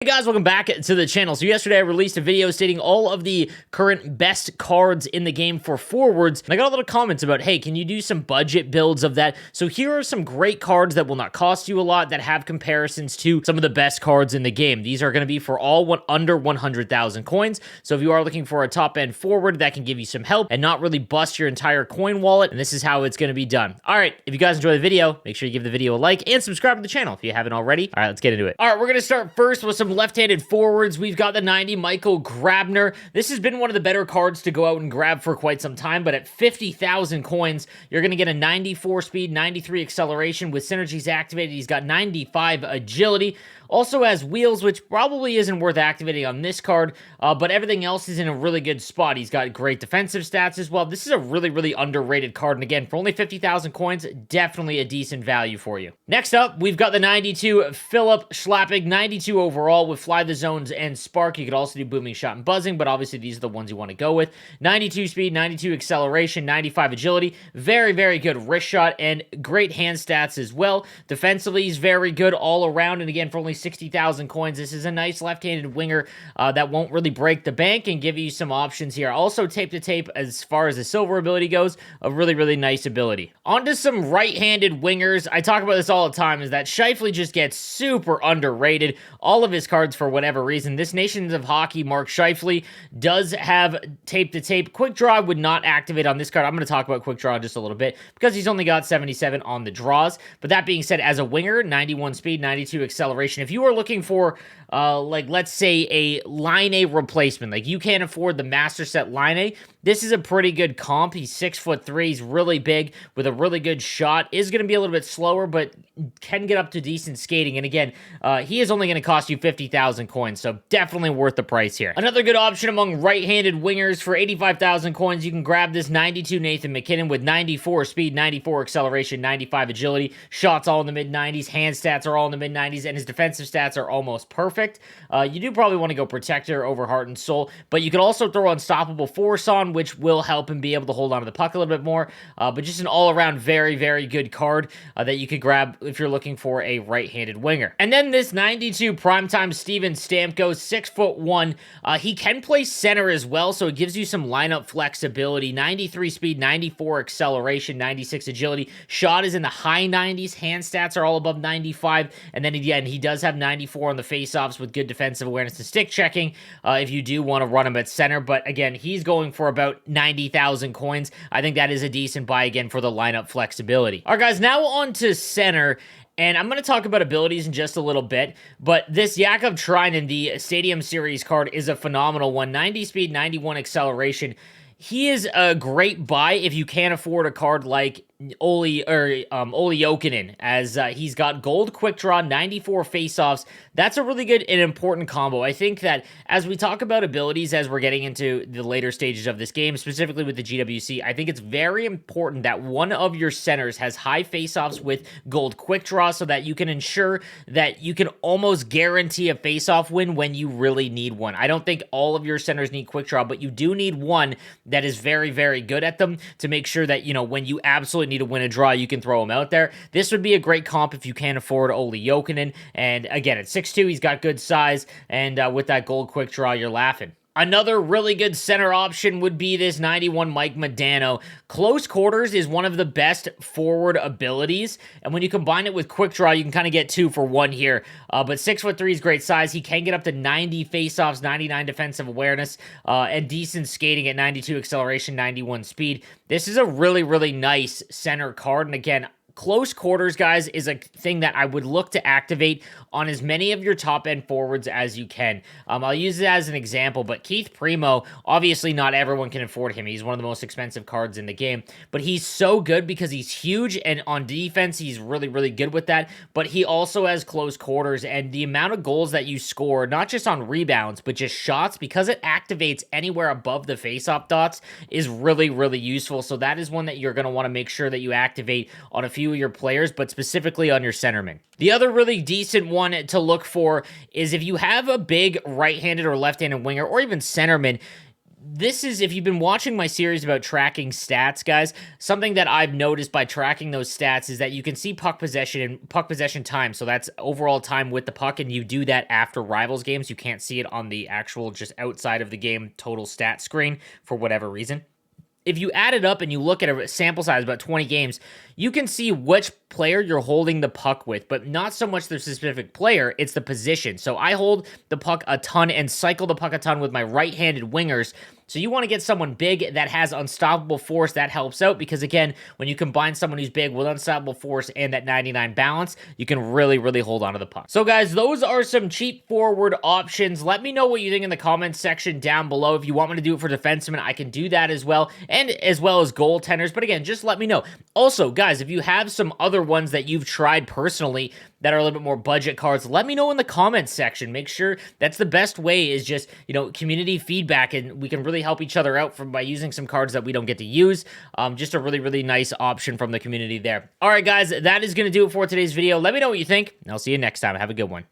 Hey guys, welcome back to the channel. So yesterday I released a video stating all of the current best cards in the game for forwards. And I got a lot of comments about, hey, can you do some budget builds of that? So here are some great cards that will not cost you a lot that have comparisons to some of the best cards in the game. These are going to be for all under 100,000 coins. So if you are looking for a top end forward that can give you some help and not really bust your entire coin wallet, and this is how it's going to be done. All right, if you guys enjoy the video, make sure you give the video a like and subscribe to the channel if you haven't already. All right, let's get into it. All right, we're going to start first with some left-handed forwards. We've got the 90 Michael Grabner. This has been one of the better cards to go out and grab for quite some time, but at 50,000 coins, you're going to get a 94 speed, 93 acceleration with synergies activated. He's got 95 agility. Also has wheels, which probably isn't worth activating on this card, but everything else is in a really good spot. He's got great defensive stats as well. This is a really underrated card, and again, for only 50,000 coins, definitely a decent value for you. Next up, we've got the 92 Philip Schlappig, 92 overall with Fly the Zones and Spark. You could also do Booming Shot and Buzzing, but obviously these are the ones you want to go with. 92 speed, 92 acceleration, 95 agility. Very good wrist shot and great hand stats as well. Defensively, he's very good all around, and again, for only 60,000 coins, this is a nice left-handed winger that won't really break the bank and give you some options here. Also, tape to tape as far as the silver ability goes, a really nice ability. On to some right-handed wingers. I talk about this all the time, is that Scheifele just gets super underrated. All of his cards, for whatever reason. This Nations of Hockey Mark Scheifele does have tape to tape. Quick Draw would not activate on this card. I'm going to talk about Quick Draw in just a little bit because he's only got 77 on the draws. But that being said, as a winger, 91 speed, 92 acceleration. If you are looking for, like, let's say a Line A replacement, like you can't afford the Master Set Line A, this is a pretty good comp. He's 6'3", he's really big with a really good shot. Is going to be a little bit slower, but can get up to decent skating. And again, he is only going to cost you 50,000 coins, so definitely worth the price here. Another good option among right-handed wingers for 85,000 coins, you can grab this 92 Nathan MacKinnon with 94 speed, 94 acceleration, 95 agility. Shots all in the mid-90s, hand stats are all in the mid-90s, and his defensive stats are almost perfect. You do probably want to go Protector over Heart and Soul, but you could also throw Unstoppable Force on, which will help him be able to hold on to the puck a little bit more, but just an all-around very good card that you could grab if you're looking for a right-handed winger. And then this 92 Primetime Steven Stamkos, 6'1". He can play center as well, so it gives you some lineup flexibility. 93 speed, 94 acceleration, 96 agility. Shot is in the high 90s. Hand stats are all above 95. And then again, he does have 94 on the faceoffs with good defensive awareness and stick checking if you do want to run him at center. But again, he's going for about 90,000 coins. I think that is a decent buy again for the lineup flexibility. All right, guys, now on to center. And I'm going to talk about abilities in just a little bit, but this Yakov Treinen, the Stadium Series card, is a phenomenal one. 90 speed, 91 acceleration. He is a great buy if you can't afford a card like Olli Jokinen, as he's got gold quick draw, 94 faceoffs. That's a really good and important combo. I think that as we talk about abilities, as we're getting into the later stages of this game, specifically with the GWC, I think it's very important that one of your centers has high faceoffs with gold quick draw so that you can ensure that you can almost guarantee a faceoff win when you really need one. I don't think all of your centers need quick draw, but you do need one that is very good at them to make sure that, you know, when you absolutely need to win a draw, you can throw him out there. This would be a great comp if you can't afford Olli Jokinen. And again, at 6'2", he's got good size, and with that gold quick draw, you're laughing. Another really good center option would be this 91 Mike Modano. Close quarters is one of the best forward abilities, and when you combine it with quick draw, you can kind of get 2 for 1 here. But 6'3" is great size. He can get up to 90 faceoffs, 99 defensive awareness, and decent skating at 92 acceleration, 91 speed. This is a really nice center card, and again, close quarters, guys, is a thing that I would look to activate on as many of your top-end forwards as you can. I'll use it as an example, but Keith Primo, obviously not everyone can afford him. He's one of the most expensive cards in the game, but he's so good because he's huge, and on defense, he's really good with that, but he also has close quarters, and the amount of goals that you score, not just on rebounds, but just shots, because it activates anywhere above the faceoff dots, is really useful, so that is one that you're going to want to make sure that you activate on a few of your players, but specifically on your centerman. The other really decent one to look for is if you have a big right-handed or left-handed winger or even centerman, this is, if you've been watching my series about tracking stats, guys, something that I've noticed by tracking those stats is that you can see puck possession and puck possession time. So that's overall time with the puck, and you do that after Rivals games. You can't see it on the actual, just outside of the game total stat screen for whatever reason. If you add it up and you look at a sample size about 20 games, you can see which player you're holding the puck with, but not so much the specific player, it's the position. So I hold the puck a ton and cycle the puck a ton with my right-handed wingers. So you want to get someone big that has unstoppable force. That helps out because, again, when you combine someone who's big with unstoppable force and that 99 balance, you can really, really hold on to the puck. So, guys, those are some cheap forward options. Let me know what you think in the comments section down below. If you want me to do it for defensemen, I can do that as well, and as well as goaltenders. But, again, just let me know. Also, guys, if you have some other ones that you've tried personally that are a little bit more budget cards, let me know in the comments section. Make sure that's the best way, is just, you know, community feedback, and we can really help each other out by using some cards that we don't get to use. Just a really, really nice option from the community there. All right, guys, that is going to do it for today's video. Let me know what you think, and I'll see you next time. Have a good one.